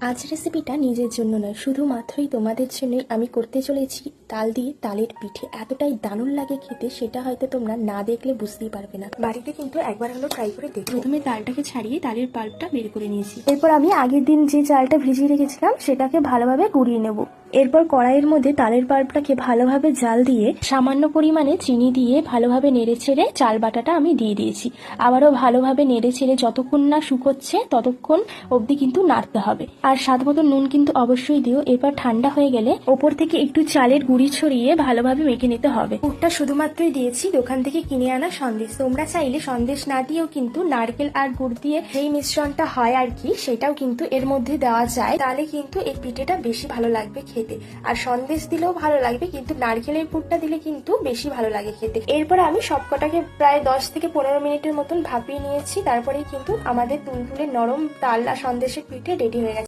আজ রেসিপিটা নিজের জন্য নয়, শুধুমাত্রই তোমাদের জন্যই আমি করতে চলেছি তাল দিয়ে তালের পিঠে। এতটাই দারুণ লাগে খেতে, সেটা হয়তো তোমরা না দেখলে বুঝতেই পারবে না। বাড়িতে কিন্তু একবার হলো ট্রাই করে দেখো। প্রথমে তালটাকে ছাড়িয়ে তালের পাল্পটা বের করে নিয়েছি। এরপর আমি আগের দিন যে চালটা ভিজিয়ে রেখেছিলাম সেটাকে ভালোভাবে গুঁড়িয়ে নেব। এরপর কড়াইয়ের মধ্যে তালের পাল্পটাকে ভালোভাবে জাল দিয়ে সামান্য পরিমাণে চিনি দিয়ে ভালোভাবে নেড়ে ছেড়ে চাল বাটাটা আমি দিয়ে দিয়েছি। আবারও ভালোভাবে নেড়ে ছেড়ে যতক্ষণ না শুকোচ্ছে ততক্ষণ অবধি কিন্তু নাড়তে হবে। আর স্বাদ মতো নুন কিন্তু অবশ্যই দিও। এরপর ঠান্ডা হয়ে গেলে ওপর থেকে একটু চালের গুঁড়ি ছড়িয়ে ভালোভাবে মেখে নিতে হবে। পুরটা শুধুমাত্রই দিয়েছি দোকান থেকে কিনে আনা সন্দেশ। তোমরা চাইলে সন্দেশ না দিয়েও কিন্তু নারকেল আর গুড় দিয়ে যেই মিশ্রণটা হয় আর কি, সেটাও কিন্তু এর মধ্যে দেওয়া যায়। তাহলে কিন্তু এই পিঠেটা বেশি ভালো লাগবে খেতে। আর সন্দেশ দিলেও ভালো লাগবে, কিন্তু নারকেলের পুরটা দিলে কিন্তু বেশি ভালো লাগে খেতে। এরপর আমি সবকটাকে প্রায় 10 থেকে 15 মিনিটের মতন ভাপিয়ে নিয়েছি। তারপরেই কিন্তু আমাদের তুলতুলে নরম তাল আর সন্দেশের পিঠে রেডি হয়ে গেছে।